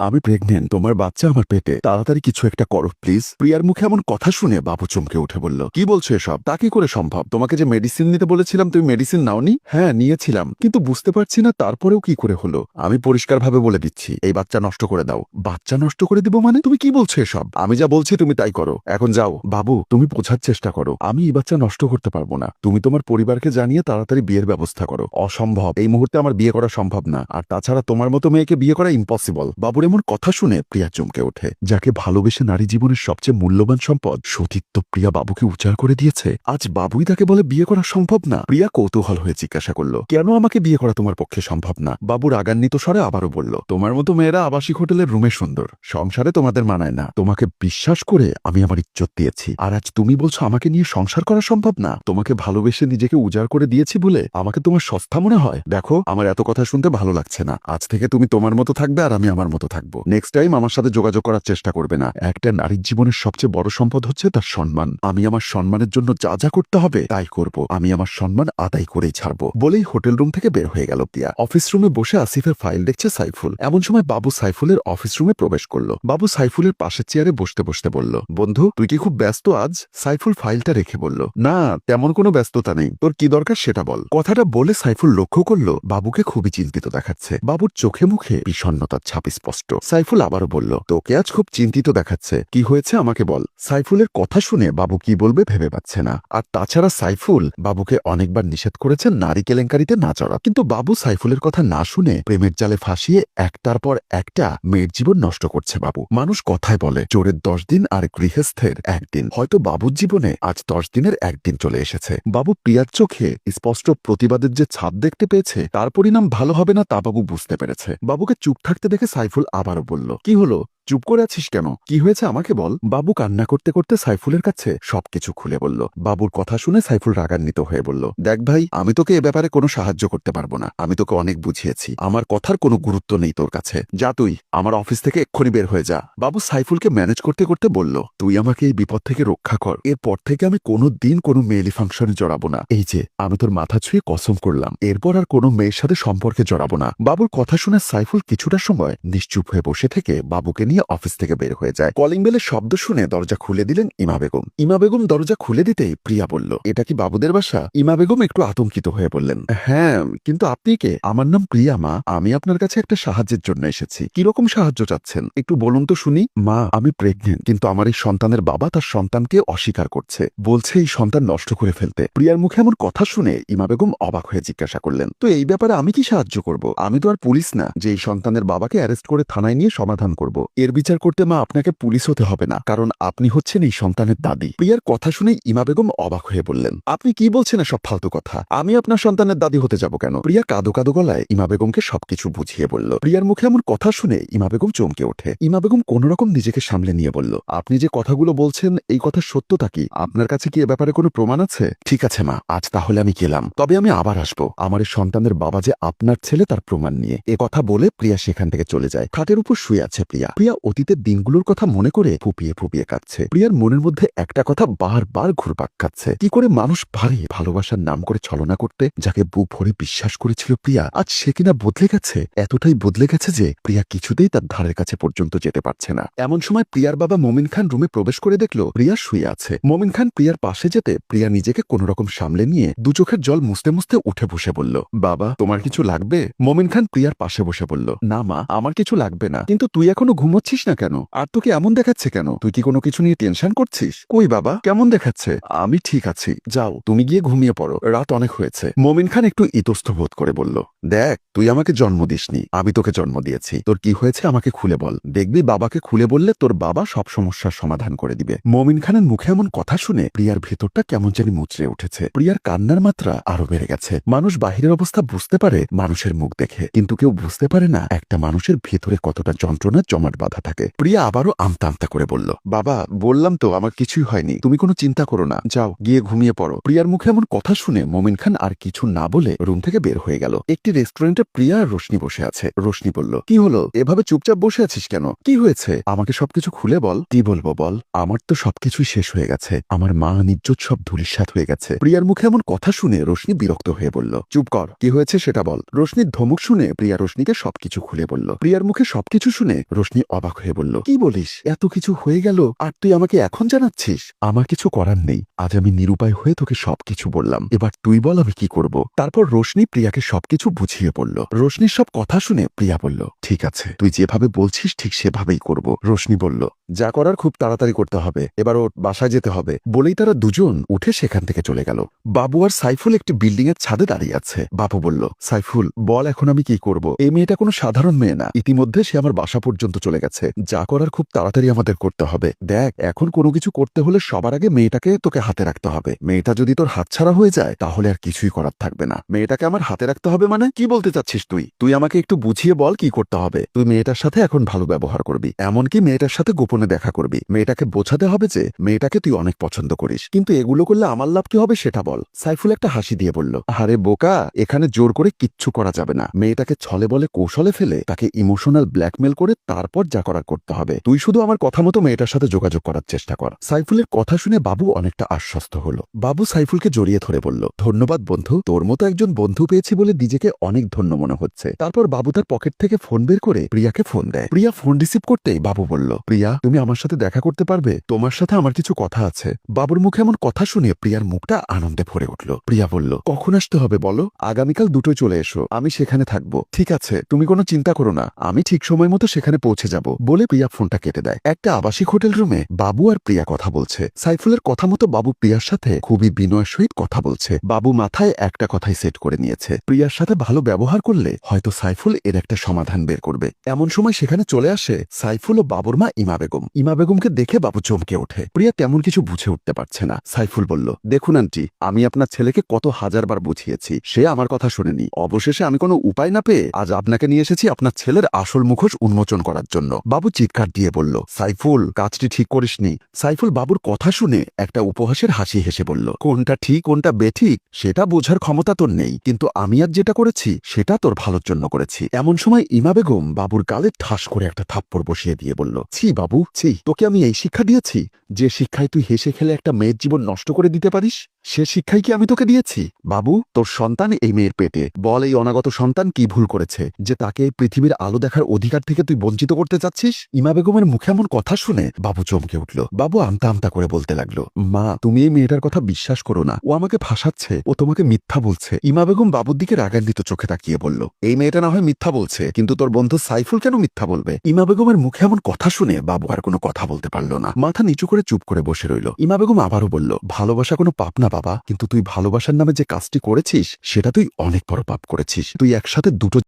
আমি প্রেগনেন্ট, তোমার বাচ্চা আমার পেটে, তাড়াতাড়ি কিছু একটা করো প্লিজ। প্রিয়ার মুখে এমন কথা শুনে বাবু চমকে উঠে বলল, কি বলছো এসব? তা কি করে সম্ভব? তোমাকে যে মেডিসিন নিতে বলেছিলাম তুমি মেডিসিন নাওনি? হ্যাঁ নিয়েছিলাম, কিন্তু বুঝতে পারছি না তারপরেও কি করে হলো। আমি পরিষ্কারভাবে বলে দিচ্ছি, এই বাচ্চা নষ্ট করে দাও। বাচ্চা নষ্ট করে দিব মানে? তুমি কি বলছো এসব? আমি যা বলছি তুমি তাই করো, এখন যাও। বাবু তুমি বোঝার চেষ্টা করো, আমি এই বাচ্চা নষ্ট করতে পারবো না। তুমি তোমার পরিবারকে জানিয়ে তাড়াতাড়ি বিয়ের ব্যবস্থা করো। অসম্ভব, এই মুহূর্তে আমার বিয়ে করা সম্ভব না, আর তাছাড়া তোমার মতো মেয়েকে বিয়ে করা ইম্পসিবল। বাবুর এমন কথা শুনে প্রিয়া চমকে ওঠে। যাকে ভালোবেসে নারী জীবনের সবচেয়ে মূল্যবান সম্পদ সতীত্ব প্রিয়া বাবুকে উজাড় করে দিয়েছে, আজ বাবুই তাকে বলে বিয়ে করা সম্ভব না। প্রিয়া কৌতূহল হয়ে জিজ্ঞাসা করল, কেন আমাকে বিয়ে করা তোমার পক্ষে সম্ভব না? বাবু রাগান্বিত স্বরে আবারও বলল, তোমার মতো মেয়েরা আবাসিক হোটেলের রুমে সুন্দর, সংসারে তোমাদের মানায় না। তোমাকে বিশ্বাস করে আমি আমার ইজ্জত দিয়েছি, আর আজ তুমি বলছো আমাকে নিয়ে সংসার করা সম্ভব না? তোমাকে ভালোবেসে নিজেকে উজাড় করে দিয়েছি বলে আমাকে তোমার সস্তা মনে হয়? দেখো আমার এত কথা শুনতে ভালো লাগছে না। আজ থেকে তুমি তোমার মতো থাকবে আর আমি আমার মতো থাকবো। নেক্সট টাইম আমার সাথে যোগাযোগ করার চেষ্টা করবে না। একটা নারীর জীবনের সবচেয়ে বড় সম্পদ হচ্ছে তার সম্মান। আমি আমার সম্মানের জন্য যা যা করতে হবে তাই করব। আমি আমার সম্মান আদায় করেই ছাড়বো। বলেই হোটেল রুম থেকে বের হয়ে গেল প্রিয়া। অফিস রুমে বসে আসিফের ফাইল দেখছে সাইফুল। এমন সময় বাবু সাইফুলের অফিস রুমে প্রবেশ করলো। বাবু সাইফুলের পাশের চেয়ারে বসতে বসতে বলল, বন্ধু তুই কি খুব ব্যস্ত আজ? সাইফুল ফাইলটা রেখে বলল, না তেমন কোনো ব্যস্ততা নেই, তোর কি দরকার সেটা বল। কথাটা বলে সাইফুল লক্ষ্য করল বাবুকে খুবই চিন্তিত দেখাচ্ছে। বাবুর চোখে মুখে বিষণ্ণতার ছাপ স্পষ্ট। সাইফুল আবারও বলল, তোকে আজ খুব চিন্তিত দেখাচ্ছে, কি হয়েছে আমাকে বল। সাইফুলের কথা শুনে বাবু কি বলবে ভেবে পাচ্ছে না। আর তাছাড়া সাইফুল বাবুকে অনেকবার নিষেধ করেছেন নারী কেলেঙ্কারিতে না জড়া, কিন্তু বাবু সাইফুলের কথা না শুনে প্রেমের জালে ফাঁসিয়ে একটার পর একটা মেয়ের জীবন নষ্ট করছে বাবু। মানুষ কথায় বলে চোরের 10 দিন আর গৃহস্থের একদিন, হয়তো বাবুর জীবনে আজ 10 দিনের একদিন চলে এসেছে। বাবু প্রিয়ার চোখে স্পষ্ট প্রতিবাদের যে ছাপ দেখতে পেয়েছে তার পরিণাম ভালো হবে না তা বাবু বুঝতে পেরেছে। বাবুকে চুপ থাকতে দেখে সাইফুল আবারও বলল, কি হলো, চুপ করে আছিস কেন? কি হয়েছে আমাকে বল। বাবু কান্না করতে করতে সাইফুলের কাছে সবকিছু খুলে বলল। বাবুর কথা শুনে সাইফুল রাগান্বিত হয়ে বলল, দেখ ভাই আমি তোকে এ ব্যাপারে কোনো সাহায্য করতে পারবো না। আমি তোকে অনেক বুঝিয়েছি, আমার কথার কোনো গুরুত্ব নেই তোর কাছে। যা তুই আমার অফিস থেকে এক্ষুনি বের হয়ে যা। বাবু সাইফুলকে ম্যানেজ করতে করতে বলল, তুই আমাকে এই বিপদ থেকে রক্ষা কর। এরপর থেকে আমি কোনো দিন কোনো মেয়েলি ফাংশনে জড়াবো না। এই যে আমি তোর মাথা ছুঁয়ে কসম করলাম, এরপর আর কোনো মেয়ের সাথে সম্পর্কে জড়াবো না। বাবুর কথা শুনে সাইফুল কিছুটা সময় নিশ্চুপ হয়ে বসে থেকে বাবুকে নিয়ে অফিস থেকে বের হয়ে যায়। কলিং বেলের শব্দ শুনে দরজা খুলে দিলেন ইমা বেগম। ইমা বেগম দরজা খুলে দিতেই প্রিয়া বলল, এটা কি বাবুদের বাসা? ইমা বেগম একটু আতঙ্কিত হয়ে বললেন, হ্যাঁ কিন্তু আপনি কে? আমার নাম প্রিয়া মা, আমি আপনার কাছে একটা সাহায্যের জন্য এসেছি। কিরকম সাহায্য চাচ্ছেন একটু বলুন তো শুনি। মা আমি প্রেগনেন্ট, কিন্তু আমার এই সন্তানের বাবা তার সন্তানকে অস্বীকার করছে, বলছে এই সন্তান নষ্ট করে ফেলতে। প্রিয়ার মুখে এমন কথা শুনে ইমা বেগম অবাক হয়ে জিজ্ঞাসা করলেন, তো এই ব্যাপারে আমি কি সাহায্য করব? আমি তো আর পুলিশ না যে এই সন্তানের বাবাকে অ্যারেস্ট করে থানায় নিয়ে সমাধান করব। এর বিচার করতে মা আপনাকে পুলিশ হতে হবে না, কারণ আপনি হচ্ছেন এই সন্তানের দাদি। প্রিয়ার কথা শুনে ইমা বেগম অবাক হয়ে বললেন, আপনি কি বলছেন এসব ফালতু কথা? আমি আপনার সন্তানের দাদি হতে যাব কেন? প্রিয়া কাদো কাদো গলায় ইমা বেগমকে সবকিছু বুঝিয়ে বলল। প্রিয়ার মুখে এমন কথা শুনে ইমা বেগম চমকে ওঠে। ইমা বেগম কোন রকম নিজেকে সামলে নিয়ে বলল, আপনি যে কথাগুলো বলছেন এই কথা সত্যতা কি? আপনার কাছে কি এ ব্যাপারে কোনো প্রমাণ আছে? ঠিক আছে মা, আজ তাহলে আমি গেলাম, তবে আমি আবার আসবো আমার এই সন্তানের বাবা যে আপনার ছেলে তার প্রমাণ নিয়ে। এ কথা বলে প্রিয়া সেখান থেকে চলে যায়। খাটের উপর শুয়ে আছে প্রিয়া। প্রিয়া অতীতের দিনগুলোর কথা মনে করে ফুপিয়ে ফুপিয়ে কাঁদছে। প্রিয়ার মনের মধ্যে একটা কথা বারবার ঘুরপাক খাচ্ছে, কি করে মানুষ পারে ভালোবাসার নাম করে ছলনা করতে? যাকে বুক ভরে বিশ্বাস করেছিল প্রিয়া, আজ সে কিনা বদলে গেছে। এতটাই বদলে গেছে যে প্রিয়া কিছুতেই তার ধারের কাছে পর্যন্ত যেতে পারছে না। এমন সময় প্রিয়ার বাবা মমিন খান রুমে প্রবেশ করে দেখলো প্রিয়া শুয়ে আছে। মমিন খান প্রিয়ার পাশে যেতে প্রিয়া নিজেকে কোন রকম সামলে নিয়ে দু চোখের জল মুছতে মুছতে উঠে বসে বলল, বাবা তোমার কিছু লাগবে? মমিন খান প্রিয়ার পাশে বসে বলল, না মা আমার কিছু লাগবে না, কিন্তু তুই এখনো ঘুমোচ্ছিস না কেন? আর তোকে এমন দেখাচ্ছে কেন? তুই কি কোনো কিছু নিয়ে টেনশন করছিস? কই বাবা কেমন দেখাচ্ছে? আমি ঠিক আছি, যাও তুমি গিয়ে ঘুমিয়ে পড়ো, রাত অনেক হয়েছে। মমিন খান একটু ইতস্ত বোধ করে বলল, দেখ তুই আমাকে জন্ম দিসনি, আমি তোকে জন্ম দিয়েছি। তোর কি হয়েছে আমাকে খুলে বল, দেখবি বাবাকে খুলে বললে তোর বাবা সব সমস্যার সমাধান করে দিবে। মমিন খানের মুখে এমন কথা শুনে প্রিয়ার ভেতরটা কেমন জানি মুচড়ে উঠেছে। প্রিয়ার কান্নার মাত্রা আরো বেড়ে গেছে। মানুষ বাহিরের অবস্থা বুঝতে পারে মানুষের মুখ দেখে, কিন্তু কেউ বুঝতে পারে না একটা মানুষের ভেতরে কতটা যন্ত্রণা জমাট বাঁধা। কথা থাকে। প্রিয়া আবারও আমতা আমতা করে বলল, বাবা বললাম তো আমার কিছুই হয়নি, তুমি কোনো চিন্তা করো না, যাও গিয়ে ঘুমিয়ে পড়ো। প্রিয়ার মুখে এমন কথা শুনে মোমিন খান আর কিছু না বলে রুম থেকে বের হয়ে গেল। একটি রেস্টুরেন্টে প্রিয়া আর রোশনি বসে আছে। রোশনি বলল, কি হলো, এভাবে চুপচাপ বসে আছিস কেন? কি হয়েছে, আমাকে সবকিছু খুলে বল। কি বলবো বল, আমার তো সবকিছুই শেষ হয়ে গেছে, আমার মা ইজ্জত সব ধূলিসাৎ হয়ে গেছে। প্রিয়ার মুখে এমন কথা শুনে রোশনি বিরক্ত হয়ে বলল, চুপ কর, কি হয়েছে সেটা বল। রোশনির ধমক শুনে প্রিয়া রোশনিকে সবকিছু খুলে বলল। প্রিয়ার মুখে সবকিছু শুনে রোশনি অবাক হয়ে বলল, কি বলিস, এত কিছু হয়ে গেল আর তুই আমাকে এখন জানাচ্ছিস? আমার কিছু করার নেই, আজ আমি নিরুপায় হয়ে তোকে সবকিছু বললাম, এবার তুই বল আমি কি করব। তারপর রোশনি প্রিয়াকে সবকিছু বুঝিয়ে বলল। রোশনির সব কথা শুনে প্রিয়া বলল, ঠিক আছে, তুই যেভাবে বলছিস ঠিক সেভাবেই করব। রোশনি বলল, যা করার খুব তাড়াতাড়ি করতে হবে, এবার ওর বাসায় যেতে হবে। বলেই তারা দুজন উঠে সেখান থেকে চলে গেল। বাবু আর সাইফুল একটি বিল্ডিং এর ছাদে দাঁড়িয়ে আছে। বাবু বলল, সাইফুল বল এখন আমি কি করব? এই মেয়েটা কোনো সাধারণ মেয়ে না, ইতিমধ্যে সে আমার বাসা পর্যন্ত চলে গেছে, যা করার খুব তাড়াতাড়ি আমাদের করতে হবে। দেখ, এখন কোনো কিছু করতে হলে সবার আগে মেয়েটাকে তোকে হাতে রাখতে হবে। মেয়েটা যদি তোর হাতছাড়া হয়ে যায় তাহলে আর কিছুই করার থাকবে না। মেয়েটাকে আমার হাতে রাখতে হবে মানে কি বলতে চাচ্ছিস তুই? তুই আমাকে একটু বুঝিয়ে বল কি করতে হবে। তুই মেয়েটার সাথে এখন ভালো ব্যবহার করবি, এমনকি মেয়েটার সাথে গোপনে দেখা করবি। মেয়েটাকে বোঝাতে হবে যে মেয়েটাকে তুই অনেক পছন্দ করিস, কিন্তু এগুলো করলে আমার লাভ কি হবে সেটা বল। সাইফুল একটা হাসি দিয়ে বলল, আরে বোকা, এখানে জোর করে কিচ্ছু করা যাবে না। মেয়েটাকে ছলে বলে কৌশলে ফেলে তাকে ইমোশনাল ব্ল্যাকমেল করে তারপর যা করার করতে হবে। তুই শুধু আমার কথা মতো মেয়েটার সাথে যোগাযোগ করার চেষ্টা কর। সাইফুলের কথা শুনে বাবু অনেকটা আশ্বস্ত হলো। বাবু সাইফুলকে জড়িয়ে ধরে বলল, ধন্যবাদ বন্ধু, তোর মতো একজন বন্ধু পেয়েছি বলে নিজেকে অনেক ধন্য মনে হচ্ছে। তারপর বাবু তার পকেট থেকে ফোন বের করে প্রিয়াকে ফোন দেয়। প্রিয়া ফোন রিসিভ করতেই বাবু বলল, প্রিয়া তুমি আমার সাথে দেখা করতে পারবে? তোমার সাথে আমার কিছু কথা আছে। বাবুর মুখে এমন কথা শুনে প্রিয়ার মুখটা আনন্দে ভরে উঠল। প্রিয়া বলল, কখন আসতে হবে বলো? আগামীকাল 2টোয় চলে এসো, আমি সেখানে থাকবো। ঠিক আছে, তুমি কোনো চিন্তা করো না, আমি ঠিক সময় মতো সেখানে পৌঁছে যাব। বলে প্রিয়া ফোনটা কেটে দেয়। একটা আবাসিক হোটেল রুমে বাবু আর প্রিয়া কথা বলছে। সাইফুলের কথা মতো বাবু প্রিয়ার সাথে খুবই বিনয়ের সহিত কথা বলছে। বাবু মাথায় একটা কথাই সেট করে নিয়েছে, প্রিয়ার সাথে ভালো ব্যবহার করলে হয়তো সাইফুল এর একটা সমাধান বের করবে। এমন সময় সেখানে চলে আসে সাইফুল ও বাবুর মা ইমা বেগম। ইমা বেগমকে দেখে বাবু চমকে ওঠে। প্রিয়া তেমন কিছু বুঝে উঠতে পারছে না। সাইফুল বলল, দেখুন আন্টি, আমি আপনার ছেলেকে কত হাজারবার বুঝিয়েছি, সে আমার কথা শোনেনি। অবশেষে আমি কোনো উপায় না পেয়ে আজ আপনাকে নিয়ে এসেছি আপনার ছেলের আসল মুখোশ উন্মোচন করার জন্য। বাবু চিৎকার দিয়ে বলল, সাইফুল কাজটি ঠিক করিসনি। সাইফুল বাবুর কথা শুনে একটা উপহাসের হাসি হেসে বলল, কোনটা ঠিক কোনটা বেঠিক সেটা বোঝার ক্ষমতা তোর নেই, কিন্তু আমি আজ যেটা করেছি সেটা তোর ভালোর জন্য করেছি। এমন সময় ইমা বেগম বাবুর গালে ঠাস করে একটা থাপ্পড় বসিয়ে দিয়ে বলল, ছি বাবু ছি, তোকে আমি এই শিক্ষা দিয়েছি যে শিক্ষায় তুই হেসে খেলে একটা মেয়ের জীবন নষ্ট করে দিতে পারিস? সে শিক্ষাই কি আমি তোকে দিয়েছি? বাবু, তোর সন্তান এই মেয়ের পেটে, বল এই অনাগত সন্তান কি ভুল করেছে যে তাকে এই পৃথিবীর আলো দেখার অধিকার থেকে তুই বঞ্চিত করতে চাচ্ছিস? ইমা বেগমের মুখে এমন কথা শুনে বাবু চমকে উঠল। বাবু আমতা আমতা করে বলতে লাগলো, মা তুমি এই মেয়েটার কথা বিশ্বাস করো না, ও আমাকে ফাঁসাচ্ছে, ও তোমাকে মিথ্যা বলছে। ইমা বেগম বাবুর দিকে রাগান্বিত চোখে তাকিয়ে বলল, এই মেয়েটা না হয় মিথ্যা বলছে, কিন্তু তোর বন্ধু সাইফুল কেন মিথ্যা বলবে? ইমা বেগমের মুখে এমন কথা শুনে বাবু আর কোনো কথা বলতে পারল না, মাথা নিচু করে চুপ করে বসে রইল। ইমা বেগম আবারও বলল, ভালোবাসা কোনো পাপ না বাবা, কিন্তু তুই ভালোবাসার নামে যে কাজটি করেছিস সেটা তুই অনেক বড় পাপ করেছিস। তুই একসাথে দুটো